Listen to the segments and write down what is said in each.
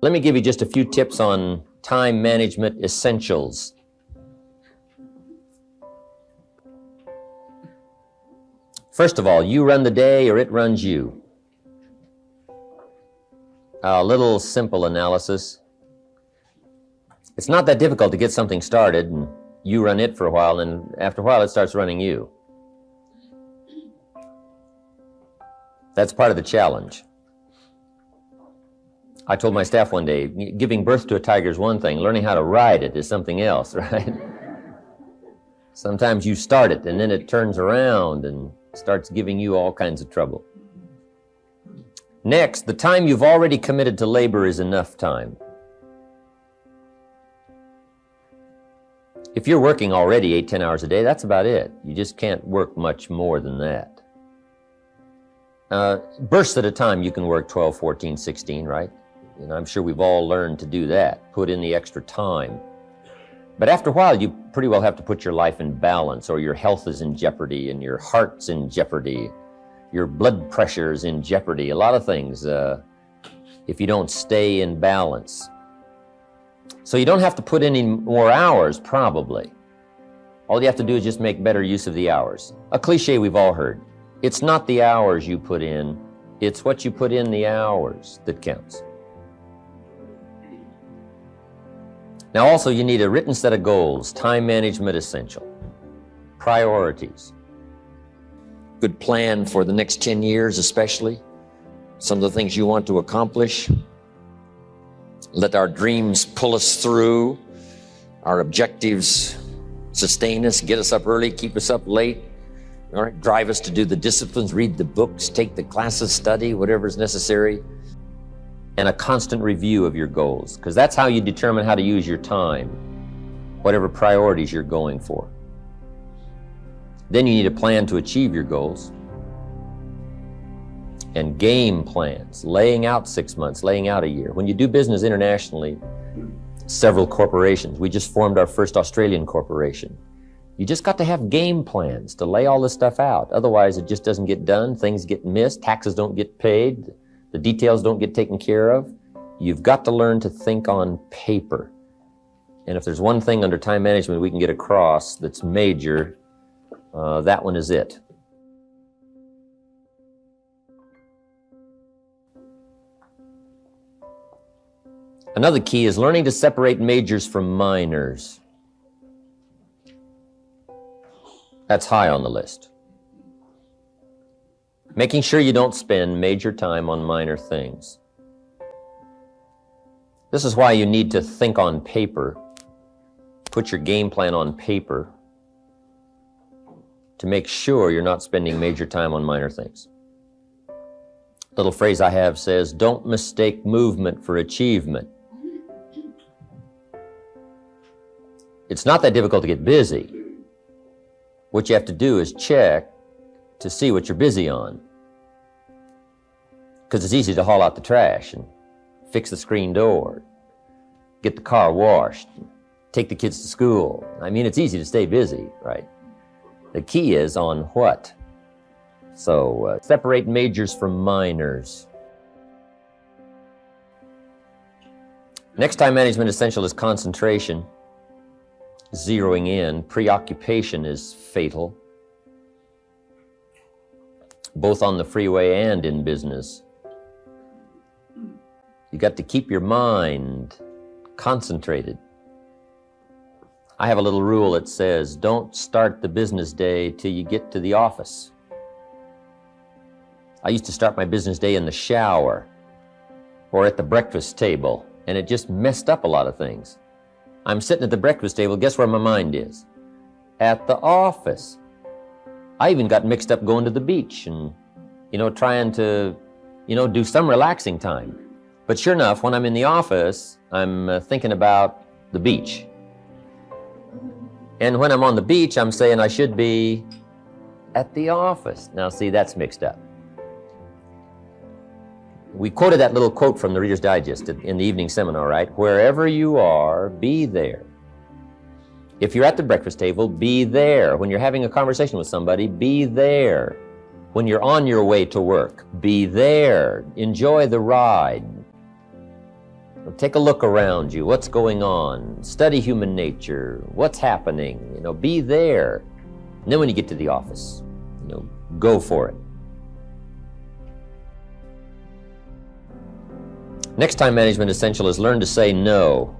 Let me give you just a few tips on time management essentials. First of all, you run the day or it runs you. A little simple analysis. It's not that difficult to get something started, and you run it for a while, and after a while it starts running you. That's part of the challenge. I told my staff one day, giving birth to a tiger is one thing, learning how to ride it is something else, right? Sometimes you start it and then it turns around and starts giving you all kinds of trouble. Next, the time you've already committed to labor is enough time. If you're working already 8-10 hours a day, that's about it. You just can't work much more than that. Bursts at a time, you can work 12, 14, 16, right? And I'm sure we've all learned to do that, put in the extra time. But after a while, you pretty well have to put your life in balance, or your health is in jeopardy, and your heart's in jeopardy, your blood pressure is in jeopardy, a lot of things, if you don't stay in balance. So you don't have to put any more hours, probably. All you have to do is just make better use of the hours. A cliche we've all heard. It's not the hours you put in, it's what you put in the hours that counts. Now also you need a written set of goals, time management essential, priorities. Good plan for the next 10 years especially, some of the things you want to accomplish. Let our dreams pull us through, our objectives sustain us, get us up early, keep us up late, all right, drive us to do the disciplines, read the books, take the classes, study, whatever is necessary. And a constant review of your goals, because that's how you determine how to use your time, whatever priorities you're going for. Then you need a plan to achieve your goals, and game plans, laying out 6 months, laying out a year. When you do business internationally, several corporations, we just formed our first Australian corporation. You just got to have game plans to lay all this stuff out. Otherwise, it just doesn't get done, things get missed, taxes don't get paid, the details don't get taken care of. You've got to learn to think on paper. And if there's one thing under time management we can get across that's major, that one is it. Another key is learning to separate majors from minors. That's high on the list. Making sure you don't spend major time on minor things. This is why you need to think on paper, put your game plan on paper to make sure you're not spending major time on minor things. Little phrase I have says, don't mistake movement for achievement. It's not that difficult to get busy. What you have to do is check to see what you're busy on. Because it's easy to haul out the trash and fix the screen door, get the car washed, take the kids to school. I mean, it's easy to stay busy, right? The key is on what? So separate majors from minors. Next time management essential is concentration, zeroing in. Preoccupation is fatal, both on the freeway and in business. You got to keep your mind concentrated. I have a little rule that says, don't start the business day till you get to the office. I used to start my business day in the shower or at the breakfast table, and it just messed up a lot of things. I'm sitting at the breakfast table, guess where my mind is? At the office. I even got mixed up going to the beach and, trying to, do some relaxing time. But sure enough, when I'm in the office, I'm thinking about the beach. And when I'm on the beach, I'm saying I should be at the office. Now see, that's mixed up. We quoted that little quote from the Reader's Digest in the evening seminar, right? Wherever you are, be there. If you're at the breakfast table, be there. When you're having a conversation with somebody, be there. When you're on your way to work, be there. Enjoy the ride. Take a look around you. What's going on? Study human nature. What's happening? Be there. And then when you get to the office, go for it. Next time management essential is learn to say no.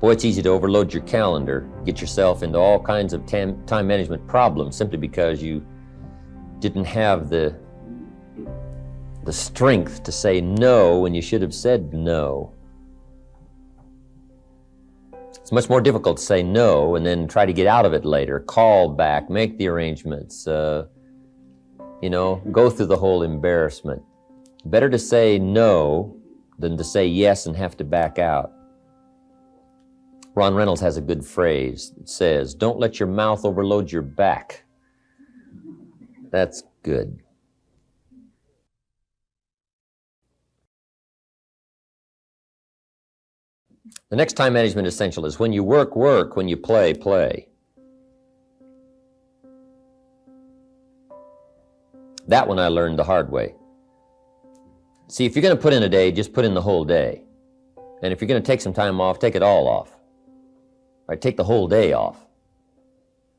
Boy, it's easy to overload your calendar, get yourself into all kinds of time management problems simply because you didn't have the strength to say no when you should have said no. It's much more difficult to say no and then try to get out of it later, call back, make the arrangements, go through the whole embarrassment. Better to say no than to say yes and have to back out. Ron Reynolds has a good phrase that says, "Don't let your mouth overload your back." That's good. The next time management essential is when you work, work, when you play, play. That one I learned the hard way. See, if you're going to put in a day, just put in the whole day. And if you're going to take some time off, take it all off. Right? Take the whole day off.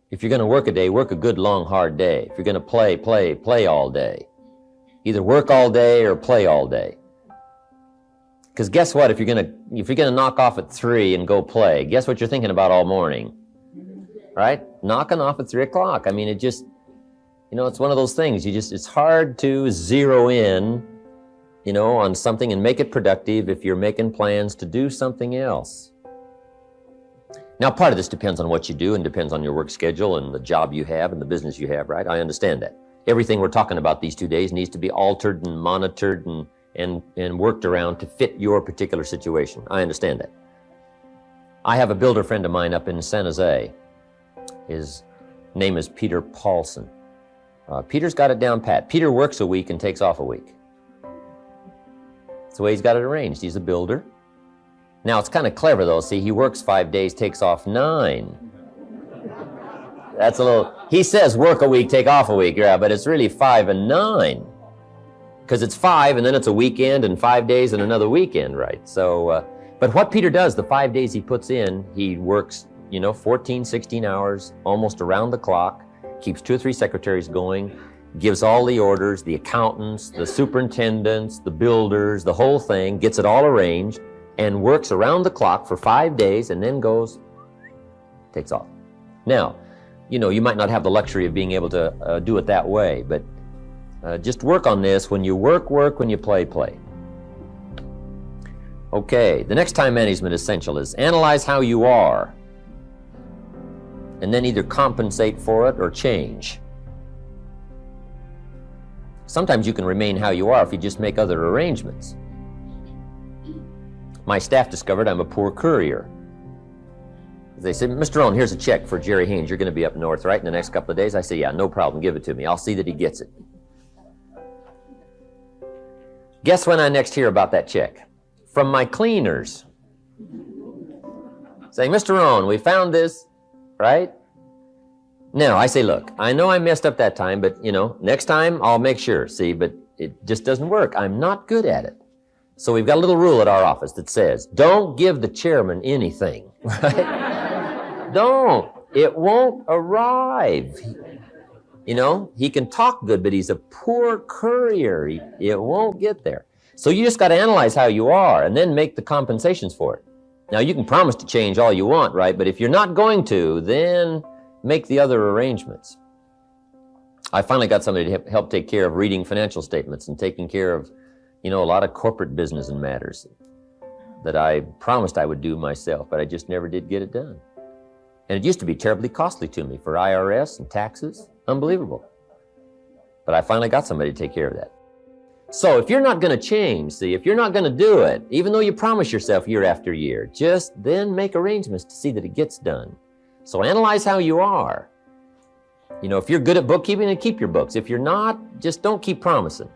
If you're going to work a day, work a good, long, hard day. If you're going to play, play, play all day. Either work all day or play all day. Because guess what? If you're gonna knock off at 3 and go play, guess what you're thinking about all morning? Right? Knocking off at 3 o'clock. I mean, it just, it's one of those things. It's hard to zero in, on something and make it productive if you're making plans to do something else. Now, part of this depends on what you do and depends on your work schedule and the job you have and the business you have, right? I understand that. Everything we're talking about these 2 days needs to be altered and monitored and worked around to fit your particular situation. I understand that. I have a builder friend of mine up in San Jose. His name is Peter Paulson. Peter's got it down pat. Peter works a week and takes off a week. That's the way he's got it arranged. He's a builder. Now, it's kind of clever, though. See, he works 5 days, takes off 9. That's a little... He says work a week, take off a week, yeah, but it's really 5 and 9. Because it's 5 and then it's a weekend and 5 days and another weekend, right? So, but what Peter does, the 5 days he puts in, he works, 14, 16 hours, almost around the clock, keeps 2 or 3 secretaries going, gives all the orders, the accountants, the superintendents, the builders, the whole thing, gets it all arranged, and works around the clock for 5 days and then takes off. Now, you might not have the luxury of being able to do it that way, but just work on this. When you work, work. When you play, play. Okay, the next time management essential is analyze how you are and then either compensate for it or change. Sometimes you can remain how you are if you just make other arrangements. My staff discovered I'm a poor courier. They said, "Mr. Rohn, here's a check for Jerry Haynes. You're going to be up north, right, in the next couple of days?" I said, "Yeah, no problem. Give it to me. I'll see that he gets it." Guess when I next hear about that check? From my cleaners. Saying, "Mr. Rohn, we found this," right? Now, I say, "Look, I know I messed up that time, but, next time I'll make sure." See, but it just doesn't work. I'm not good at it. So we've got a little rule at our office that says, don't give the chairman anything, right? Don't. It won't arrive. He can talk good, but he's a poor courier. It won't get there. So you just got to analyze how you are and then make the compensations for it. Now, you can promise to change all you want, right? But if you're not going to, then make the other arrangements. I finally got somebody to help take care of reading financial statements and taking care of, a lot of corporate business and matters that I promised I would do myself, but I just never did get it done. And it used to be terribly costly to me for IRS and taxes. Unbelievable. But I finally got somebody to take care of that. So if you're not going to change, if you're not going to do it, even though you promise yourself year after year, just then make arrangements to see that it gets done. So analyze how you are. If you're good at bookkeeping, then keep your books. If you're not, just don't keep promising.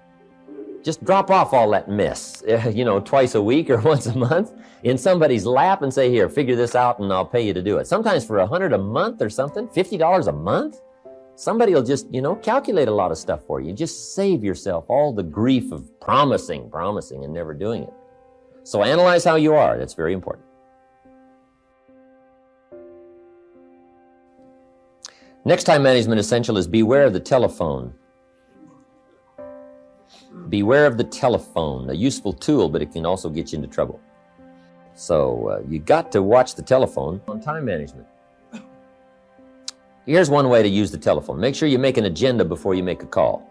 Just drop off all that mess, twice a week or once a month in somebody's lap and say, "Here, figure this out and I'll pay you to do it." Sometimes for $100 a month or something, $50 a month. Somebody will just, calculate a lot of stuff for you. Just save yourself all the grief of promising, and never doing it. So analyze how you are. That's very important. Next time management essential is beware of the telephone. Beware of the telephone, a useful tool, but it can also get you into trouble. So you got to watch the telephone on time management. Here's one way to use the telephone. Make sure you make an agenda before you make a call.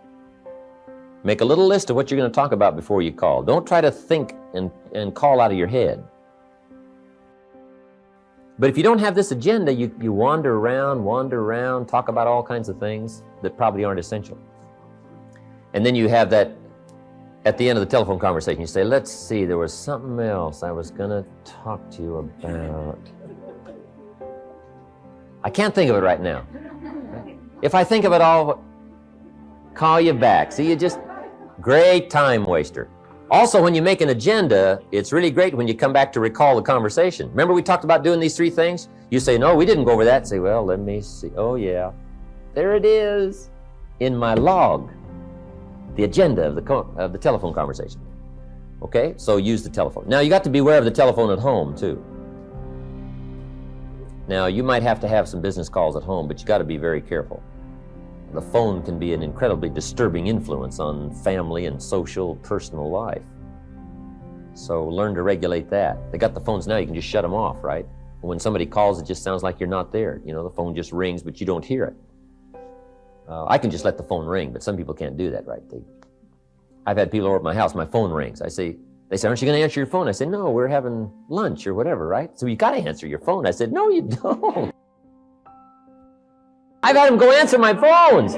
Make a little list of what you're going to talk about before you call. Don't try to think and call out of your head. But if you don't have this agenda, you wander around, talk about all kinds of things that probably aren't essential. And then you have that, at the end of the telephone conversation, you say, let's see, there was something else I was going to talk to you about. I can't think of it right now. If I think of it, I'll call you back. See, you just, great time waster. Also, when you make an agenda, it's really great when you come back to recall the conversation. Remember we talked about doing these 3 things? You say, no, we didn't go over that. Say, well, let me see. Oh, yeah. There it is in my log, the agenda of the telephone conversation. Okay, so use the telephone. Now, you got to beware of the telephone at home, too. Now, you might have to have some business calls at home, but you got to be very careful. The phone can be an incredibly disturbing influence on family and social, personal life. So learn to regulate that. They got the phones now, you can just shut them off, right? When somebody calls, it just sounds like you're not there. The phone just rings, but you don't hear it. I can just let the phone ring, but some people can't do that, right? I've had people over at my house, my phone rings. They say, aren't you going to answer your phone? I say, no, we're having lunch or whatever, right? So you got to answer your phone. I said, no, you don't. I've had them go answer my phones.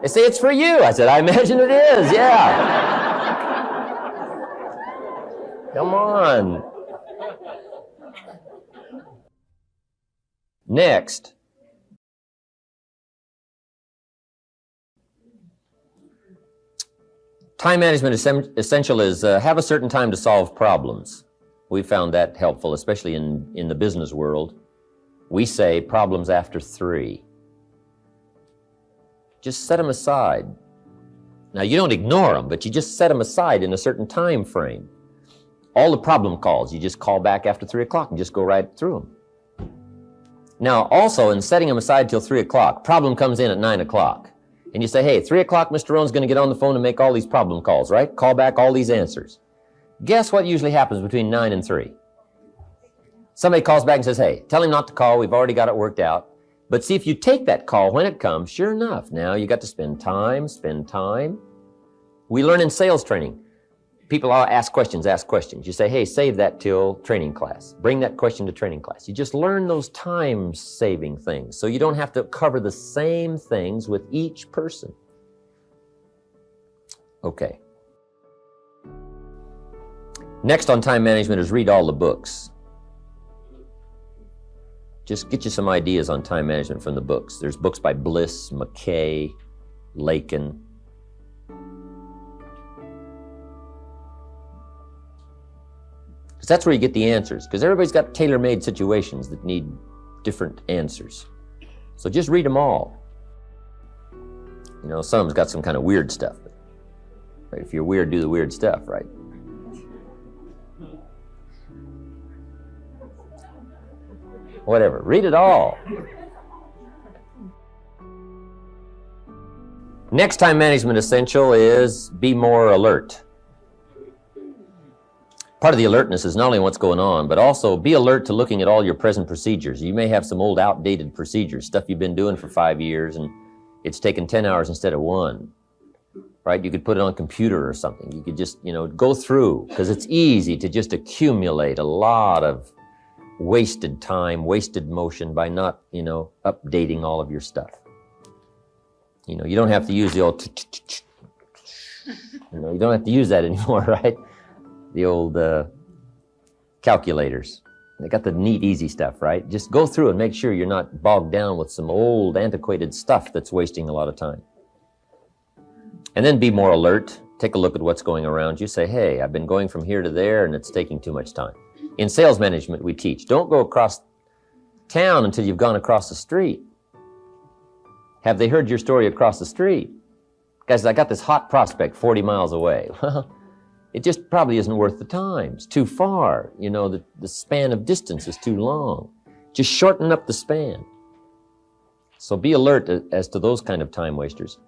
They say, it's for you. I said, I imagine it is, yeah. Come on. Next. Time management essential is have a certain time to solve problems. We found that helpful, especially in the business world. We say problems after 3. Just set them aside. Now, you don't ignore them, but you just set them aside in a certain time frame. All the problem calls, you just call back after 3 o'clock and just go right through them. Now, also, in setting them aside till 3 o'clock, problem comes in at 9 o'clock. And you say, hey, 3 o'clock, Mr. Rohn's going to get on the phone and make all these problem calls, right? Call back all these answers. Guess what usually happens between 9 and 3? Somebody calls back and says, hey, tell him not to call. We've already got it worked out. But see, if you take that call when it comes, sure enough, now you got to spend time. We learn in sales training. People ask questions. You say, hey, save that till training class. Bring that question to training class. You just learn those time-saving things so you don't have to cover the same things with each person. Okay. Next on time management is read all the books. Just get you some ideas on time management from the books. There's books by Bliss, McKay, Lakin. Because that's where you get the answers. Because everybody's got tailor-made situations that need different answers. So just read them all. Some of them's got some kind of weird stuff. Right? If you're weird, do the weird stuff, right? Whatever, read it all. Next time management essential is be more alert. Part of the alertness is not only what's going on, but also be alert to looking at all your present procedures. You may have some old outdated procedures, stuff you've been doing for 5 years and it's taken 10 hours instead of 1. Right? You could put it on a computer or something. You could just, go through, because it's easy to just accumulate a lot of wasted time, wasted motion by not, updating all of your stuff. You don't have to use the old, you don't have to use that anymore, right? The old calculators. They got the neat, easy stuff, right? Just go through and make sure you're not bogged down with some old, antiquated stuff that's wasting a lot of time. And then be more alert. Take a look at what's going around you. Say, hey, I've been going from here to there and it's taking too much time. In sales management, we teach, don't go across town until you've gone across the street. Have they heard your story across the street? Guys, I got this hot prospect 40 miles away. Well, it just probably isn't worth the time. It's too far. You know, the span of distance is too long. Just shorten up the span. So be alert as to those kind of time wasters.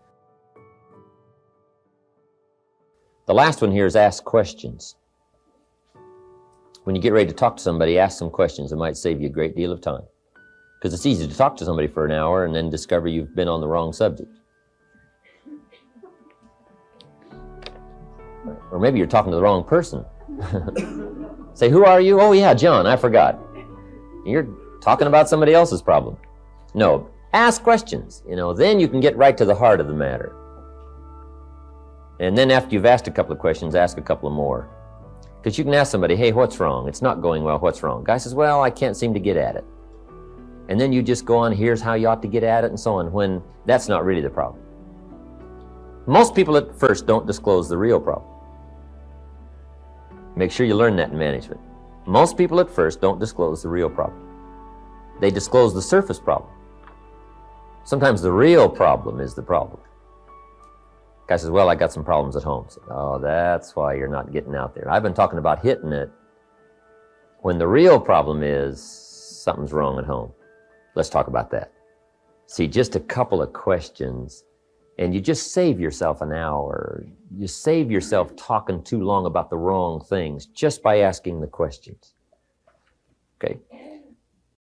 The last one here is ask questions. When you get ready to talk to somebody, ask some questions. It might save you a great deal of time. Because it's easy to talk to somebody for an hour and then discover you've been on the wrong subject. Or maybe you're talking to the wrong person. Say, who are you? Oh yeah, John, I forgot. You're talking about somebody else's problem. No, ask questions, then you can get right to the heart of the matter. And then after you've asked a couple of questions, ask a couple of more. Because you can ask somebody, hey, what's wrong? It's not going well, what's wrong? Guy says, well, I can't seem to get at it. And then you just go on, here's how you ought to get at it and so on, when that's not really the problem. Most people at first don't disclose the real problem. Make sure you learn that in management. Most people at first don't disclose the real problem. They disclose the surface problem. Sometimes the real problem is the problem. Guy says, well, I got some problems at home. So, oh, that's why you're not getting out there. I've been talking about hitting it when the real problem is something's wrong at home. Let's talk about that. See, just a couple of questions, and you just save yourself an hour. You save yourself talking too long about the wrong things just by asking the questions. Okay?